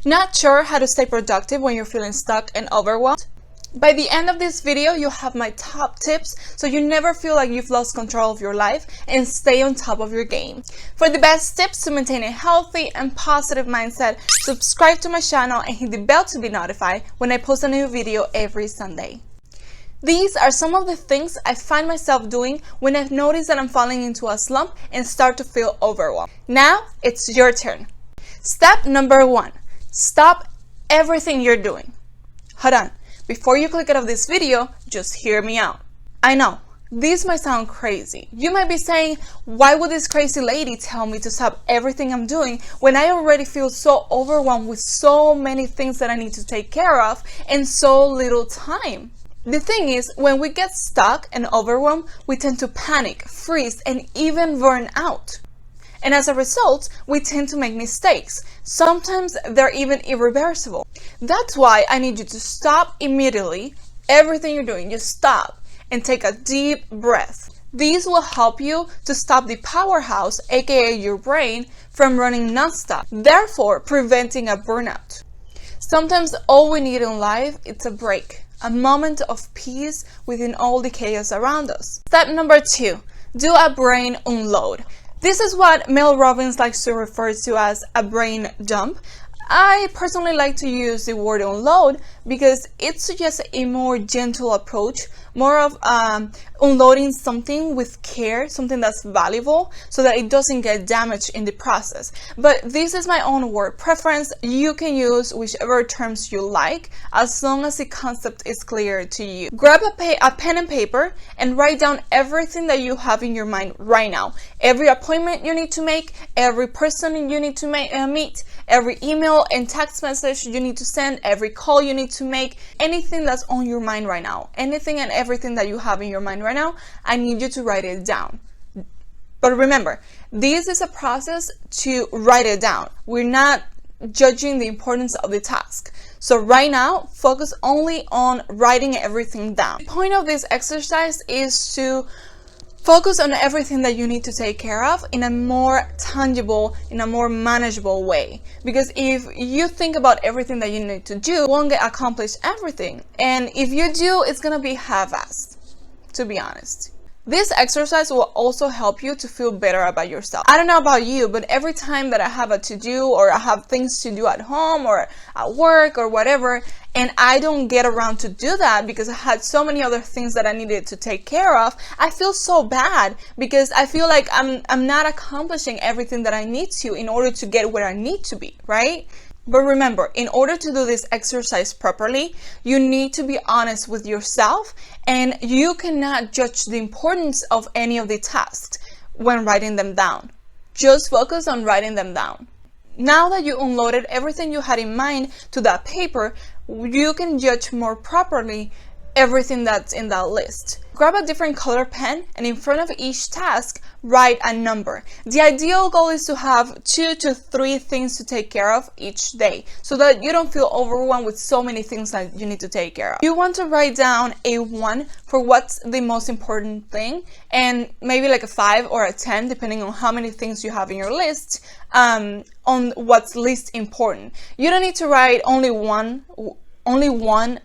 Not sure how to stay productive when you're feeling stuck and overwhelmed? By the end of this video, you'll have my top tips so you never feel like you've lost control of your life and stay on top of your game. For the best tips to maintain a healthy and positive mindset, subscribe to my channel and hit the bell to be notified when I post a new video every Sunday. These are some of the things I find myself doing when I've noticed that I'm falling into a slump and start to feel overwhelmed. Now, it's your turn. Step number 1. Stop everything you're doing. Hold on. Before you click out of this video, just hear me out. I know, this might sound crazy. You might be saying, why would this crazy lady tell me to stop everything I'm doing when I already feel so overwhelmed with so many things that I need to take care of and so little time? The thing is, when we get stuck and overwhelmed, we tend to panic, freeze, and even burn out. And as a result, we tend to make mistakes. Sometimes they're even irreversible. That's why I need you to stop immediately everything you're doing. Just stop and take a deep breath. These will help you to stop the powerhouse, aka your brain, from running nonstop, therefore preventing a burnout. Sometimes all we need in life is a break, a moment of peace within all the chaos around us. Step number 2, do a brain unload. This is what Mel Robbins likes to refer to as a brain dump. I personally like to use the word unload because it suggests a more gentle approach, more of unloading something with care, something that's valuable, so that it doesn't get damaged in the process. But this is my own word preference. You can use whichever terms you like, as long as the concept is clear to you. Grab a pen and paper and write down everything that you have in your mind right now. Every appointment you need to make, every person you need to meet, every email and text message you need to send, every call you need to make, anything that's on your mind right now, anything and everything that you have in your mind right now, I need you to write it down. But remember, this is a process to write it down. We're not judging the importance of the task. So right now, focus only on writing everything down. The point of this exercise is to focus on everything that you need to take care of in a more tangible, in a more manageable way. Because if you think about everything that you need to do, you won't get accomplished everything. And if you do, it's gonna be half-assed, to be honest. This exercise will also help you to feel better about yourself. I don't know about you, but every time that I have a to-do or I have things to do at home or at work or whatever, and I don't get around to do that because I had so many other things that I needed to take care of, I feel so bad because I feel like I'm not accomplishing everything that I need to in order to get where I need to be, right? But remember, in order to do this exercise properly, you need to be honest with yourself, and you cannot judge the importance of any of the tasks when writing them down. Just focus on writing them down. Now that you unloaded everything you had in mind to that paper, you can judge more properly everything that's in that list. Grab a different color pen and in front of each task, write a number. The ideal goal is to have 2 to 3 things to take care of each day so that you don't feel overwhelmed with so many things that you need to take care of. You want to write down a 1 for what's the most important thing, and maybe like a 5 or a 10 depending on how many things you have in your list, on what's least important. You don't need to write only one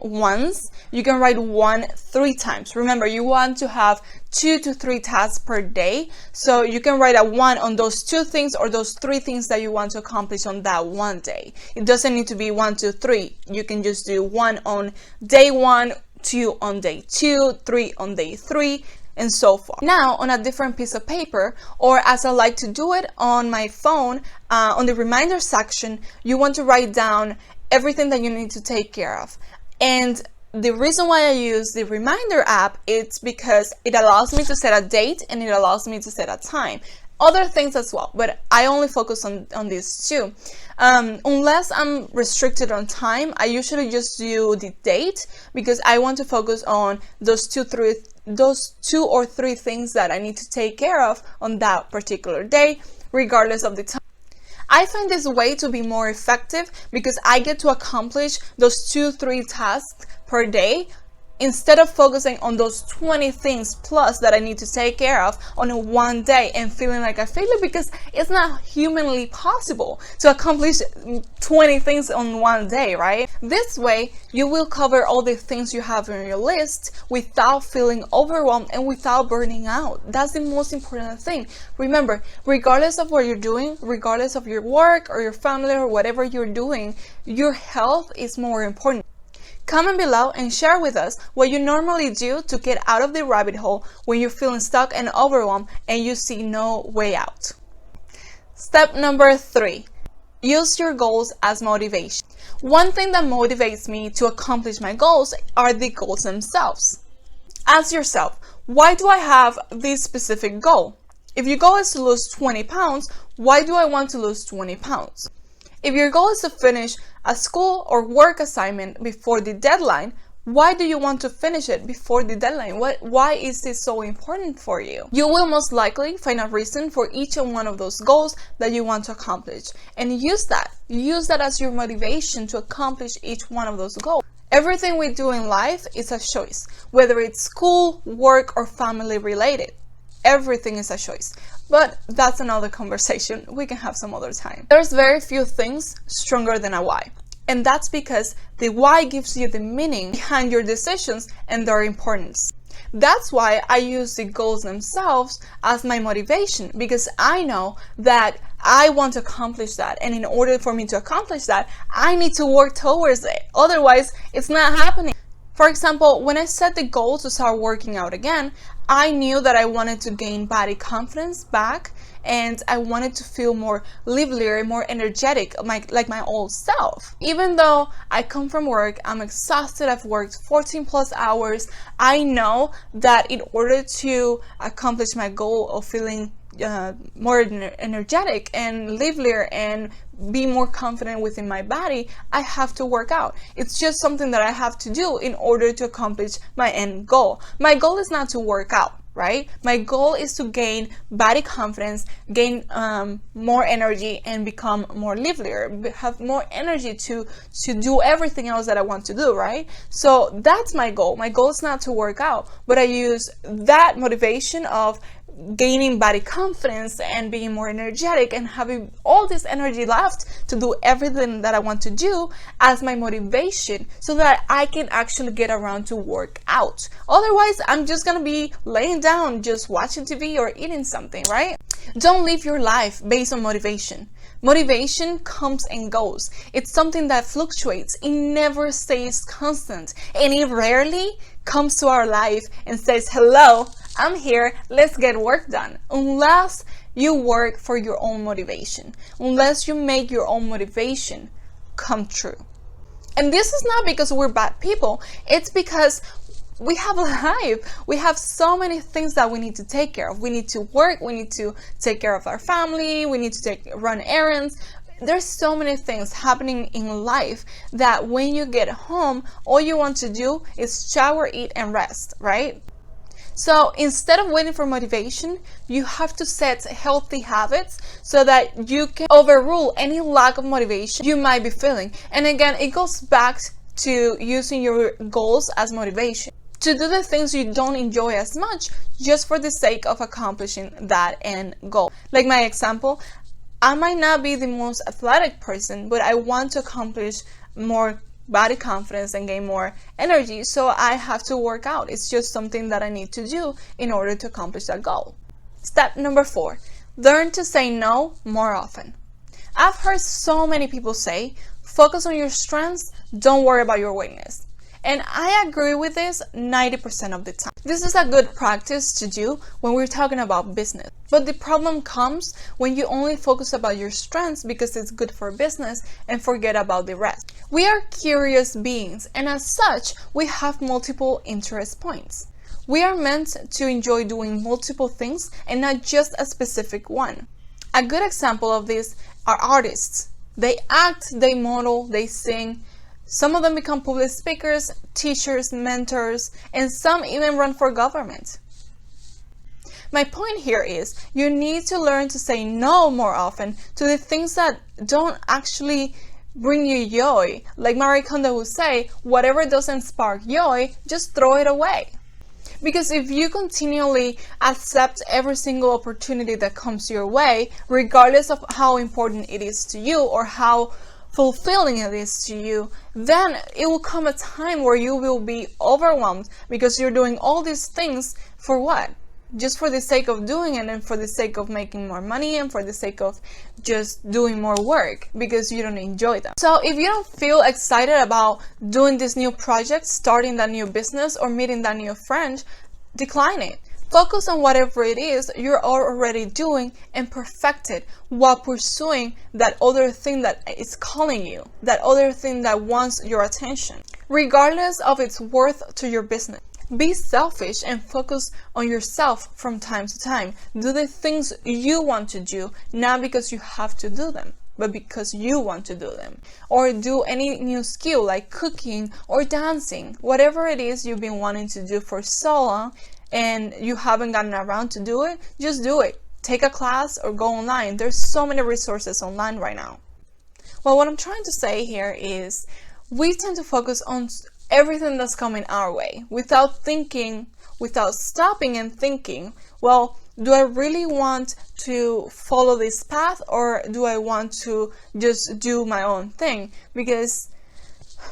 once. You can write 1 3 times. Remember, you want to have 2 to 3 tasks per day, so you can write a 1 on those 2 things or those 3 things that you want to accomplish on that one day. It doesn't need to be 1 2 3. You can just do 1 on day 1, 2 on day 2, 3 on day 3, and so forth. Now, on a different piece of paper, or as I like to do it on my phone, on the reminder section, you want to write down everything that you need to take care of. And the reason why I use the reminder app is because it allows me to set a date and it allows me to set a time. Other things as well, but I only focus on these 2. Unless I'm restricted on time, I usually just do the date because I want to focus on those 2 or 3 things that I need to take care of on that particular day, regardless of the time. I find this way to be more effective because I get to accomplish those 2-3 tasks per day Instead of focusing on those 20 things plus that I need to take care of on a one day and feeling like a failure, because it's not humanly possible to accomplish 20 things on one day, right? This way, you will cover all the things you have on your list without feeling overwhelmed and without burning out. That's the most important thing. Remember, regardless of what you're doing, regardless of your work or your family or whatever you're doing, your health is more important. Comment below and share with us what you normally do to get out of the rabbit hole when you're feeling stuck and overwhelmed and you see no way out. Step number 3, use your goals as motivation. One thing that motivates me to accomplish my goals are the goals themselves. Ask yourself, why do I have this specific goal? If your goal is to lose 20 pounds, why do I want to lose 20 pounds? If your goal is to finish a school or work assignment before the deadline, why do you want to finish it before the deadline? Why is this so important for you? You will most likely find a reason for each and one of those goals that you want to accomplish, and use that as your motivation to accomplish each one of those goals. Everything we do in life is a choice, whether it's school, work, or family related. Everything is a choice, but that's another conversation we can have some other time. There's very few things stronger than a why, and that's because the why gives you the meaning behind your decisions and their importance. That's why I use the goals themselves as my motivation, because I know that I want to accomplish that, and in order for me to accomplish that, I need to work towards it. Otherwise, it's not happening. For example, when I set the goal to start working out again, I knew that I wanted to gain body confidence back, and I wanted to feel more livelier, more energetic, like my old self. Even though I come from work, I'm exhausted, I've worked 14 plus hours, I know that in order to accomplish my goal of feeling more energetic and livelier and be more confident within my body, I have to work out. It's just something that I have to do in order to accomplish my end goal. My goal is not to work out, right? My goal is to gain body confidence, gain more energy, and become more livelier, have more energy to do everything else that I want to do, right? So that's my goal. My goal is not to work out, but I use that motivation of gaining body confidence and being more energetic and having all this energy left to do everything that I want to do as my motivation, so that I can actually get around to work out. Otherwise, I'm just gonna be laying down just watching TV or eating something, right? Don't live your life based on motivation. Motivation comes and goes. It's something that fluctuates. It never stays constant, and it rarely comes to our life and says, hello, I'm here, let's get work done. Unless you work for your own motivation, unless you make your own motivation come true. And this is not because we're bad people, it's because we have a life. We have so many things that we need to take care of. We need to work, we need to take care of our family, we need to run errands. There's so many things happening in life that when you get home, all you want to do is shower, eat, and rest, right? So instead of waiting for motivation, you have to set healthy habits so that you can overrule any lack of motivation you might be feeling. And again, it goes back to using your goals as motivation to do the things you don't enjoy as much, just for the sake of accomplishing that end goal. Like my example, I might not be the most athletic person, but I want to accomplish more body confidence and gain more energy, so I have to work out. It's just something that I need to do in order to accomplish that goal. Step number 4, learn to say no more often. I've heard so many people say, focus on your strengths, don't worry about your weakness. And I agree with this 90% of the time. This is a good practice to do when we're talking about business. But the problem comes when you only focus about your strengths because it's good for business and forget about the rest. We are curious beings, and as such, we have multiple interest points. We are meant to enjoy doing multiple things and not just a specific one. A good example of this are artists. They act, they model, they sing. Some of them become public speakers, teachers, mentors, and some even run for government. My point here is you need to learn to say no more often to the things that don't actually bring you joy. Like Marie Kondo would say, whatever doesn't spark joy, just throw it away. Because if you continually accept every single opportunity that comes your way, regardless of how important it is to you or how fulfilling it is to you, then it will come a time where you will be overwhelmed because you're doing all these things for what? Just for the sake of doing it, and for the sake of making more money, and for the sake of just doing more work because you don't enjoy them. So if you don't feel excited about doing this new project, starting that new business, or meeting that new friend, decline it. Focus on whatever it is you're already doing and perfect it while pursuing that other thing that is calling you, that other thing that wants your attention, regardless of its worth to your business. Be selfish and focus on yourself from time to time. Do the things you want to do, not because you have to do them, but because you want to do them. Or do any new skill like cooking or dancing. Whatever it is you've been wanting to do for so long and you haven't gotten around to do it, just do it. Take a class or go online. There's so many resources online right now. Well, what I'm trying to say here is we tend to focus on everything that's coming our way without thinking, without stopping and thinking, well, do I really want to follow this path, or do I want to just do my own thing? Because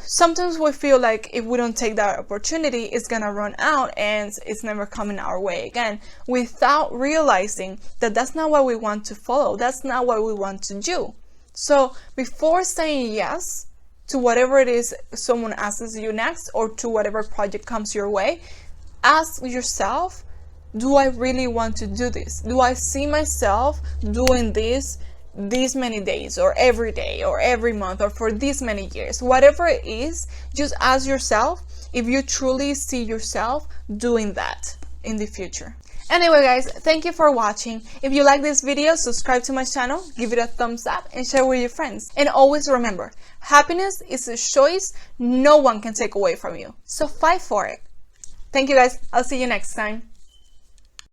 sometimes we feel like if we don't take that opportunity, it's gonna run out and it's never coming our way again, without realizing that that's not what we want to follow, that's not what we want to do. So before saying yes to whatever it is someone asks you next, or to whatever project comes your way, ask yourself, do I really want to do this? Do I see myself doing this these many days, or every day, or every month, or for these many years? Whatever it is, just ask yourself if you truly see yourself doing that in the future. Anyway guys, thank you for watching. If you like this video, subscribe to my channel, give it a thumbs up, and share with your friends. And always remember, happiness is a choice no one can take away from you. So fight for it. Thank you guys. I'll see you next time.